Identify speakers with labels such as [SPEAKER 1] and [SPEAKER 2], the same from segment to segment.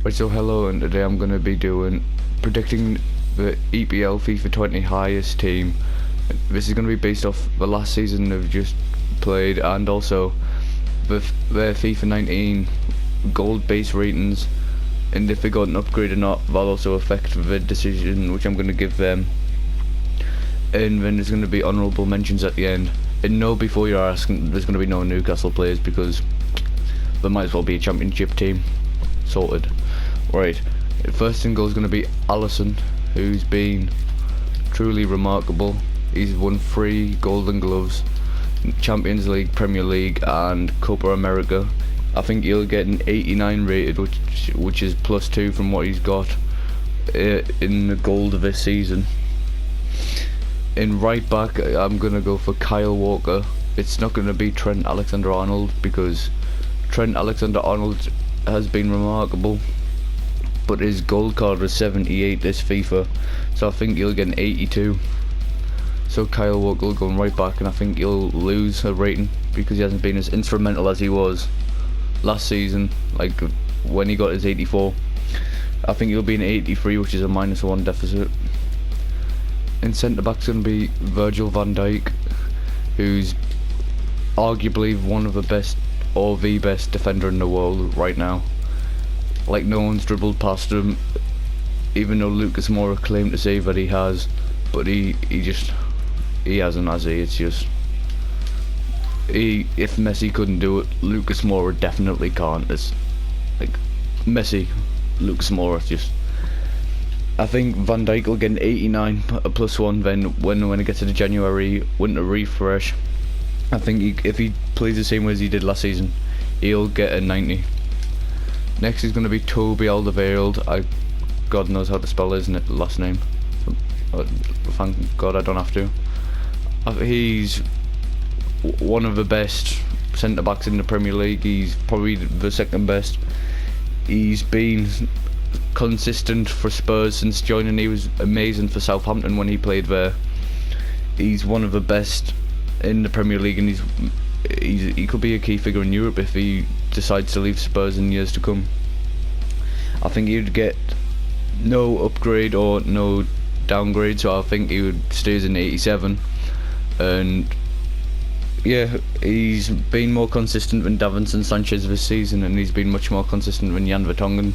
[SPEAKER 1] Right, so hello, and today I'm going to be doing predicting the EPL FIFA 20 highest team. This is going to be based off the last season they've just played, and also the FIFA 19 gold base ratings, and if they got an upgrade or not, that'll also affect the decision which I'm going to give them. And then there's going to be honourable mentions at the end. And no, before you're asking, there's going to be no Newcastle players because there might as well be a championship team. Sorted. Right, first in goal is going to be Alisson, who's been truly remarkable. He's won 3 Golden Gloves, Champions League, Premier League and Copa America. I think he'll get an 89 rated, which is +2 from what he's got in the gold of this season. In right back, I'm going to go for Kyle Walker. It's not going to be Trent Alexander-Arnold because Trent Alexander-Arnold has been remarkable, but his gold card was 78 this FIFA, so I think he'll get an 82. So Kyle Walker will go right back, and I think he'll lose a rating because he hasn't been as instrumental as he was last season, like when he got his 84. I think he'll be an 83, which is a -1 deficit. In centre back's going to be Virgil van Dijk, who's arguably one of the best or the best defender in the world right now. Like, no one's dribbled past him, even though Lucas Moura claimed to say that he has, but he hasn't, has he? It's just if Messi couldn't do it, Lucas Moura definitely can't. It's like Messi, Lucas Moura, just. I think Van Dijk will get an 89, a +1. Then when it gets to the January winter refresh, I think if he plays the same way as he did last season, he'll get a 90. Next is going to be Toby Alderweireld. God knows how to spell his last name. Thank God I don't have to. He's one of the best centre backs in the Premier League. He's probably the second best. He's been consistent for Spurs since joining. He was amazing for Southampton when he played there. He's one of the best in the Premier League, and he could be a key figure in Europe if he decides to leave Spurs in years to come. I think he'd get no upgrade or no downgrade, so I think he would stay as an 87. And yeah, he's been more consistent than Davinson Sanchez this season, and he's been much more consistent than Jan Vertonghen.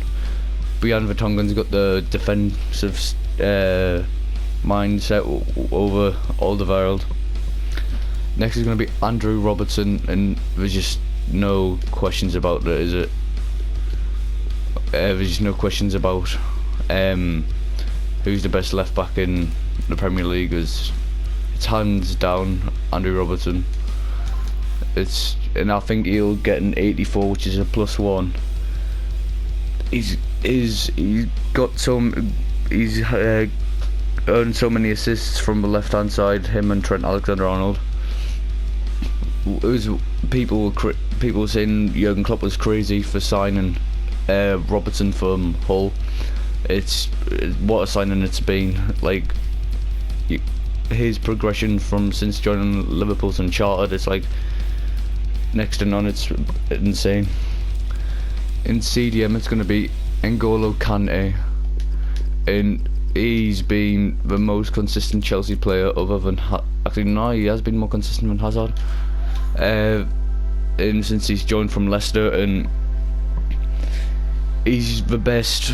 [SPEAKER 1] But Jan Vertonghen's got the defensive mindset over Alderweireld. Next is going to be Andrew Robertson, and there's just no questions about that, is it? There's just no questions about who's the best left back in the Premier League. It's hands down Andrew Robertson. And I think he'll get an 84, which is a +1. He's earned so many assists from the left hand side, him and Trent Alexander-Arnold. People were saying Jurgen Klopp was crazy for signing Robertson from Hull. It's what a signing it's been. Like, his progression from since joining Liverpool's uncharted. It's like next to none. It's insane. In CDM, it's going to be N'Golo Kante, and he's been the most consistent Chelsea player other than actually no, he has been more consistent than Hazard. And since he's joined from Leicester, and he's the best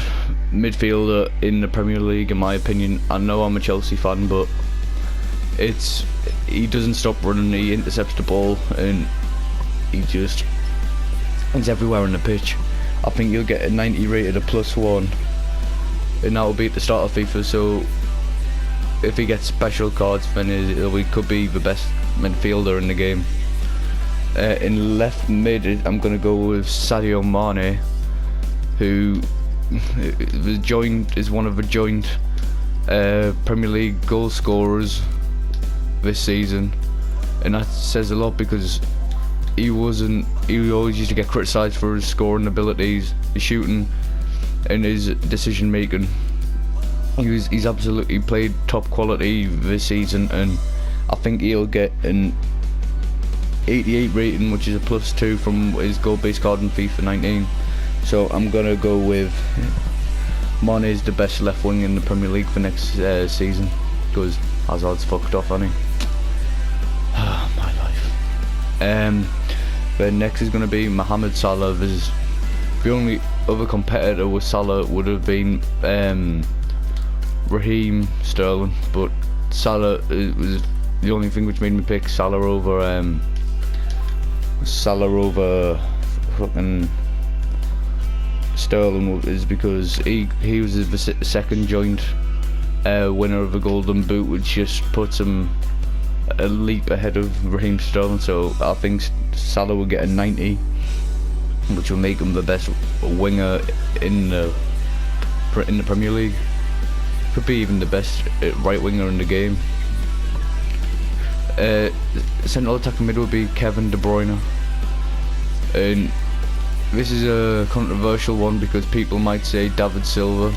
[SPEAKER 1] midfielder in the Premier League in my opinion. I know I'm a Chelsea fan, but he doesn't stop running, he intercepts the ball, and he's everywhere on the pitch. I think he'll get a 90 rated, a +1, and that will be at the start of FIFA, so if he gets special cards, then he could be the best midfielder in the game. In left mid, I'm going to go with Sadio Mane, who is one of the joint Premier League goal scorers this season, and that says a lot because he always used to get criticised for his scoring abilities, his shooting and his decision making. He's absolutely played top quality this season, and I think he'll get an 88 rating, which is a +2 from his gold base card in FIFA 19. So I'm gonna go with Mane is the best left wing in the Premier League for next season, because Hazard's fucked off, hasn't he? My life. Then next is gonna be Mohamed Salah. The only other competitor with Salah would have been Raheem Sterling, but Salah was the only thing which made me pick Salah over fucking Sterling, is because he was the second joint winner of the Golden Boot, which just puts him a leap ahead of Raheem Sterling. So I think Salah will get a 90, which will make him the best winger in the Premier League. Could be even the best right winger in the game. Central attacking mid will be Kevin De Bruyne, and this is a controversial one because people might say David Silva,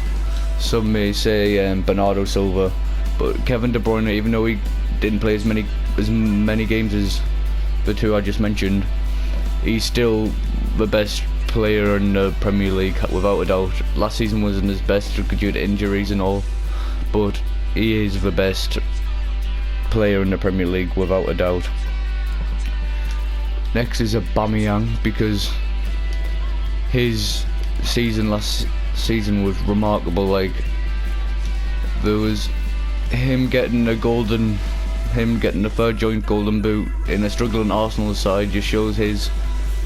[SPEAKER 1] some may say Bernardo Silva, but Kevin De Bruyne, even though he didn't play as many games as the two I just mentioned, he's still the best player in the Premier League without a doubt. Last season wasn't his best due to injuries and all, but he is the best player in the Premier League without a doubt. Next is Aubameyang, because his season last season was remarkable. Like, there was him getting the third joint Golden Boot in a struggling Arsenal side just shows his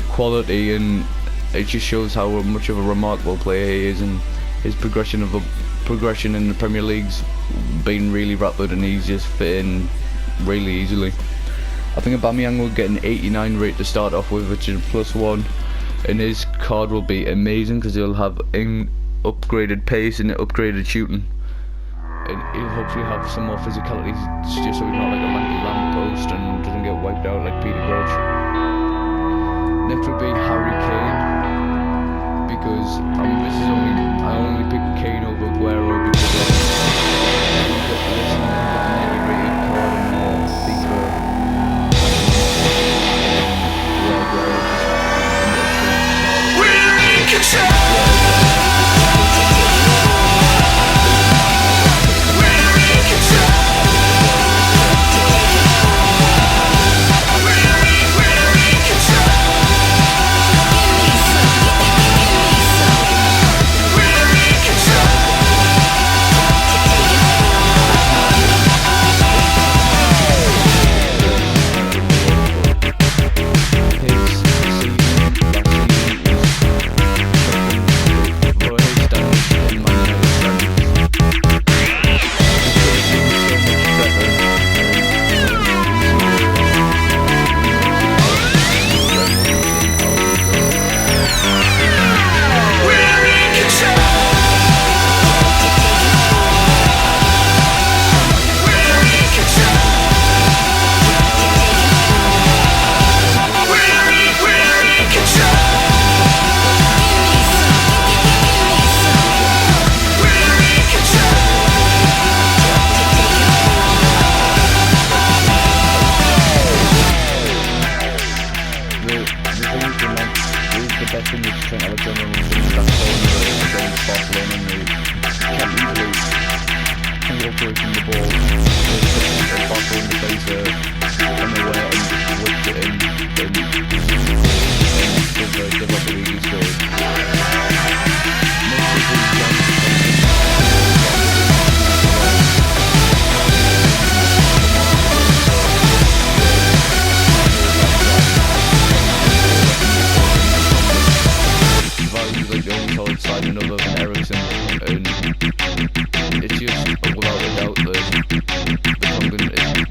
[SPEAKER 1] quality, and it just shows how much of a remarkable player he is, and his progression in the Premier League's been really rapid, and he's just fit in really easily. I think Aubameyang will get an 89 rate to start off with, which is +1, and his card will be amazing because he'll have upgraded pace and upgraded shooting, and he'll hopefully have some more physicality, just so he's not like a lanky lamppost and doesn't get wiped out like Peter Crouch. Next will be Harry Kane, because I only picked Kane over Aguero because he got an 90 rated card in FIFA. We're in control.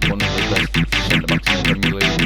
[SPEAKER 1] One of the best centre backs in the Premier League.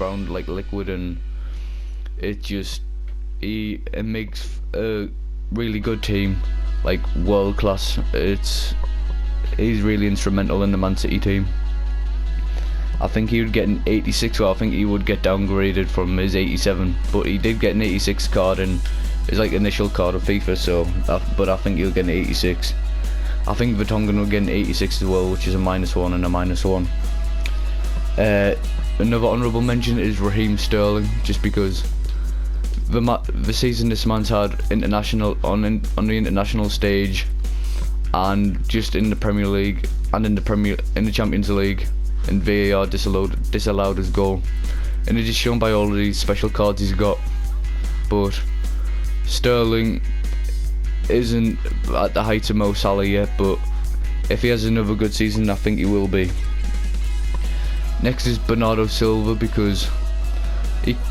[SPEAKER 1] brown like liquid, and it makes a really good team, like world class. He's really instrumental in the Man City team. I think he would get an 86, well I think he would get downgraded from his 87, but he did get an 86 card in his like initial card of FIFA, so but I think he'll get an 86. I think Vertonghen will get an 86 as well, which is a -1 and a -1. Another honourable mention is Raheem Sterling, just because the season this man's had international on the international stage, and just in the Premier League and in the Champions League, and VAR disallowed his goal, and it is shown by all of these special cards he's got. But Sterling isn't at the height of Mo Salah yet, but if he has another good season, I think he will be. Next is Bernardo Silva, because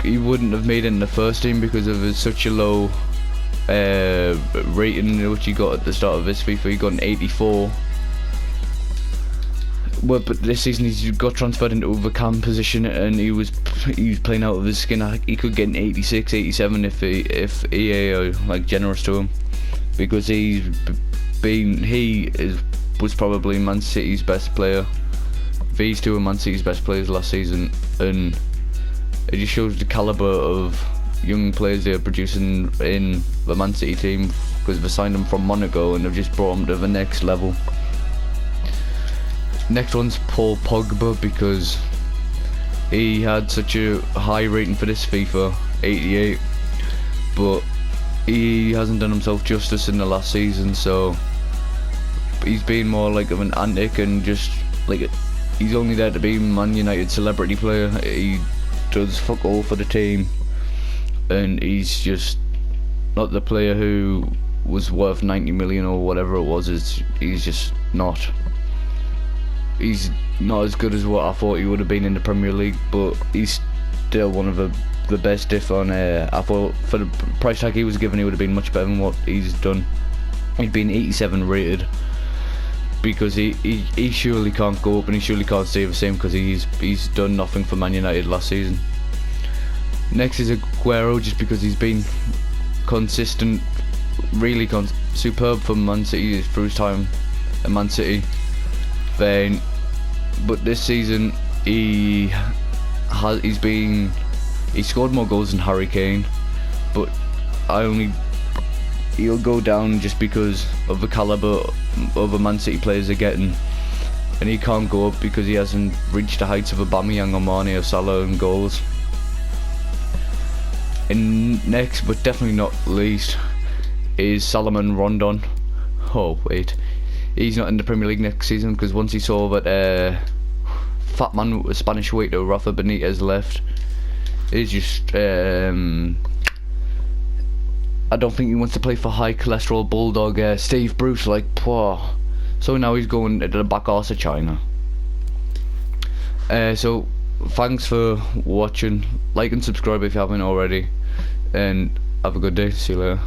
[SPEAKER 1] he wouldn't have made it in the first team because of such a low rating which he got at the start of this FIFA. He got an 84. Well, but this season he's got transferred into the cam position, and he was playing out of his skin. He could get an 86, 87 if EA are like generous to him, because was probably Man City's best player. These two were Man City's best players last season, and it just shows the calibre of young players they're producing in the Man City team, because they signed them from Monaco and they've just brought them to the next level. Next one's Paul Pogba, because he had such a high rating for this FIFA, 88, but he hasn't done himself justice in the last season, so he's been more like of an antic, and just like he's only there to be Man United celebrity player. He does fuck all for the team, and he's just not the player who was worth 90 million or whatever it was. He's just not. He's not as good as what I thought he would have been in the Premier League, but he's still one of the best. If on I thought for the price tag he was given, he would have been much better than what he's done. He'd been 87 rated, because he surely can't go up, and he surely can't stay the same, because he's done nothing for Man United last season. Next is Aguero, just because he's been consistent, really superb for Man City through his time at Man City. But this season he scored more goals than Harry Kane, but he'll go down just because of the calibre of the Man City players they're getting, and he can't go up because he hasn't reached the heights of Aubameyang or Mane or Salah in goals. And next, but definitely not least, is Salomon Rondon. Oh wait, he's not in the Premier League next season, because once he saw that fat man with a Spanish waiter Rafa Benitez left, he's just I don't think he wants to play for high cholesterol bulldog Steve Bruce, like, poor. So now he's going to the back arse of China. So thanks for watching. Like and subscribe if you haven't already, and have a good day. See you later.